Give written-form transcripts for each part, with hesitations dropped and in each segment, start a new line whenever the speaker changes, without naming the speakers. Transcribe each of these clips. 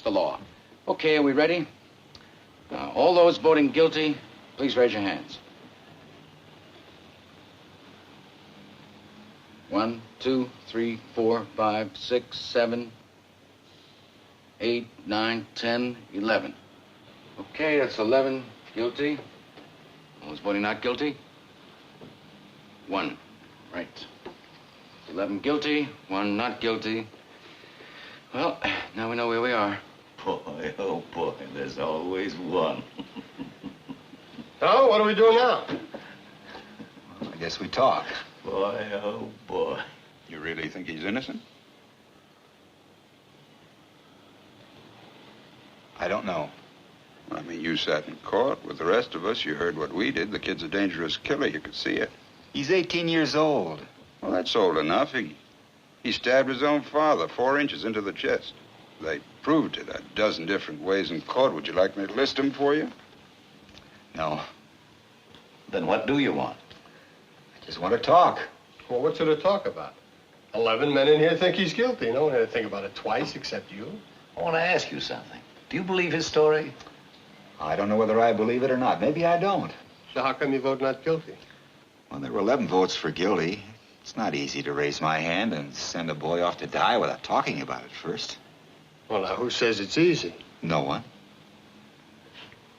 the law. Okay, are we ready? Now, all those voting guilty, please raise your hands. 1, 2, 3, 4, 5, 6, 7, 8, 9, 10, 11. Okay, that's 11 guilty. All those voting not guilty? 1. Right. 11 guilty, 1 not guilty. Well, now we know where we are.
Boy, oh boy, there's always one.
So, what are we doing now?
I guess we talk.
Boy, oh boy.
You really think he's innocent?
I don't know.
I mean, you sat in court with the rest of us. You heard what we did. The kid's a dangerous killer. You could see it.
He's 18 years old.
Well, that's old enough. He stabbed his own father 4 inches into the chest. They proved it a dozen different ways in court. Would you like me to list them for you?
No.
Then what do you want?
I just want to talk.
Well, what's there to talk about? 11 men in here think he's guilty. No one had to think about it twice except you.
I want to ask you something. Do you believe his story?
I don't know whether I believe it or not. Maybe I don't.
So how come you vote not guilty?
Well, there were 11 votes for guilty. It's not easy to raise my hand and send a boy off to die without talking about it first.
Well, now, who says it's easy?
No one.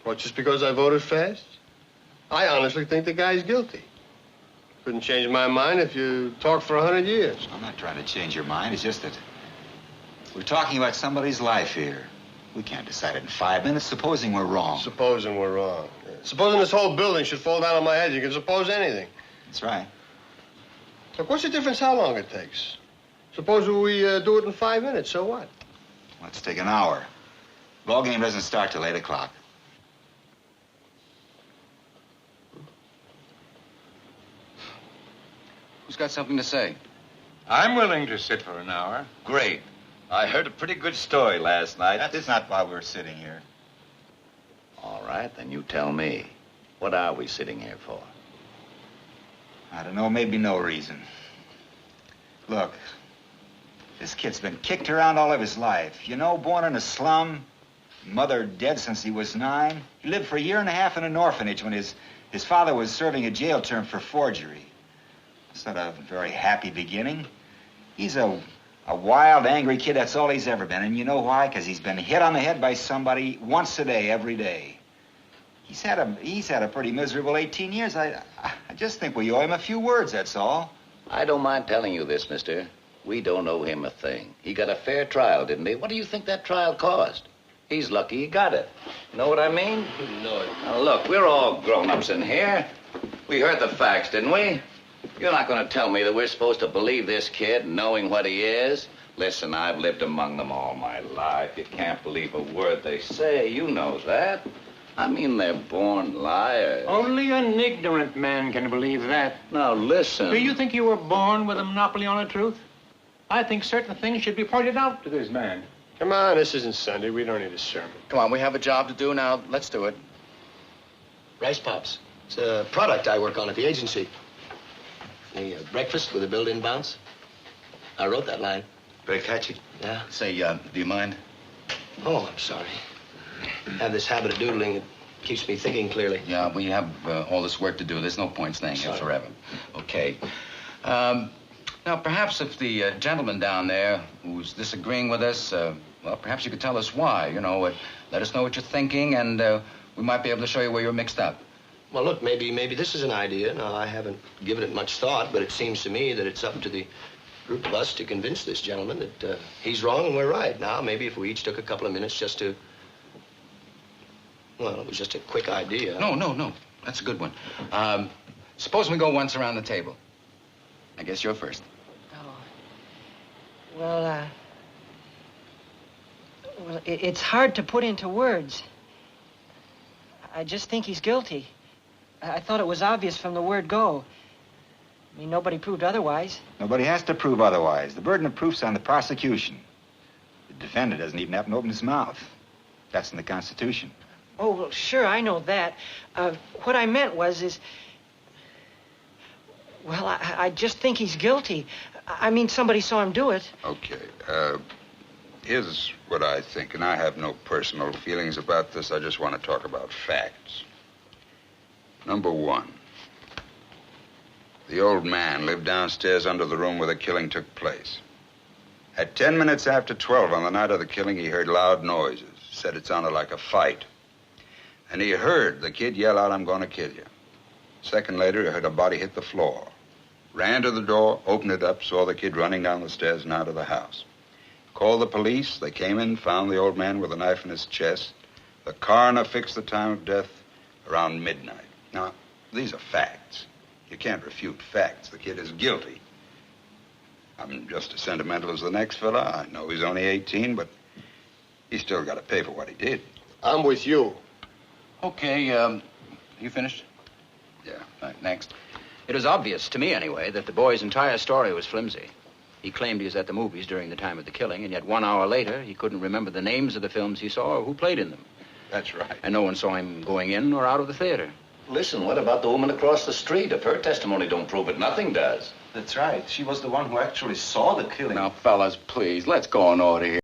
What, just because I voted fast? I honestly think the guy's guilty. Couldn't change my mind if you talked for 100 years.
I'm not trying to change your mind. It's just that we're talking about somebody's life here. We can't decide it in 5 minutes, supposing we're wrong.
Supposing we're wrong. Yeah. Supposing this whole building should fall down on my head. You can suppose anything.
That's right.
Look, what's the difference how long it takes? Suppose we do it in 5 minutes, so what?
Let's take an hour. Ball game doesn't start till 8 o'clock.
Who's got something to say?
I'm willing to sit for an hour.
Great. I heard a pretty good story last night.
That's not why we're sitting here.
All right, then you tell me. What are we sitting here for?
I don't know, maybe no reason. Look, this kid's been kicked around all of his life. You know, born in a slum, mother dead since he was 9. He lived for a year and a half in an orphanage when his father was serving a jail term for forgery. It's not a very happy beginning. He's a wild, angry kid. That's all he's ever been. And you know why? Because he's been hit on the head by somebody once a day, every day. He's had a pretty miserable 18 years. I just think we owe him a few words, that's all.
I don't mind telling you this, mister. We don't owe him a thing. He got a fair trial, didn't he? What do you think that trial cost? He's lucky he got it. Know what I mean?
No.
Now, look, we're all grown-ups in here. We heard the facts, didn't we? You're not going to tell me that we're supposed to believe this kid knowing what he is? Listen, I've lived among them all my life. You can't believe a word they say. You know that. I mean, they're born liars.
Only an ignorant man can believe that.
Now, listen.
Do you think you were born with a monopoly on the truth? I think certain things should be pointed out to this man.
Come on, this isn't Sunday. We don't need a sermon.
Come on, we have a job to do now. Let's do it.
Rice Pops. It's a product I work on at the agency. The breakfast with a built-in bounce. I wrote that line.
Very catchy.
Yeah.
Say, do you mind?
Oh, I'm sorry. I have this habit of doodling. It keeps me thinking clearly.
Yeah, we have all this work to do. There's no point staying here forever. Okay. Now, perhaps if the gentleman down there who's disagreeing with us, well, perhaps you could tell us why. You know, let us know what you're thinking, and we might be able to show you where you're mixed up.
Well, look, maybe this is an idea. Now, I haven't given it much thought, but it seems to me that it's up to the group of us to convince this gentleman that he's wrong and we're right. Now, maybe if we each took a couple of minutes just to... Well, it was just a quick idea.
No. That's a good one. Suppose we go once around the table. I guess you're first.
Oh. Well, it's hard to put into words. I just think he's guilty. I thought it was obvious from the word go. I mean, nobody proved otherwise.
Nobody has to prove otherwise. The burden of proof's on the prosecution. The defendant doesn't even have to open his mouth. That's in the Constitution.
Oh, well, sure, I know that. What I meant was, well, I just think he's guilty. I mean, somebody saw him do it.
Okay. His what I think, and I have no personal feelings about this. I just want to talk about facts. Number one, the old man lived downstairs under the room where the killing took place. At 10 minutes after 12 on the night of the killing, he heard loud noises. Said it sounded like a fight. And he heard the kid yell out, "I'm going to kill you." A second later, he heard a body hit the floor. Ran to the door, opened it up, saw the kid running down the stairs and out of the house. Called the police. They came in, found the old man with a knife in his chest. The coroner fixed the time of death around midnight. Now, these are facts. You can't refute facts. The kid is guilty. I'm just as sentimental as the next fella. I know he's only 18, but he's still got to pay for what he did.
I'm with you.
Okay, you finished?
Yeah.
All right, next.
It was obvious, to me anyway, that the boy's entire story was flimsy. He claimed he was at the movies during the time of the killing, and yet 1 hour later, he couldn't remember the names of the films he saw or who played in them.
That's right.
And no one saw him going in or out of the theater.
Listen, what about the woman across the street? If her testimony don't prove it, nothing does.
That's right. She was the one who actually saw the killing.
Now, fellas, please, let's go in order here.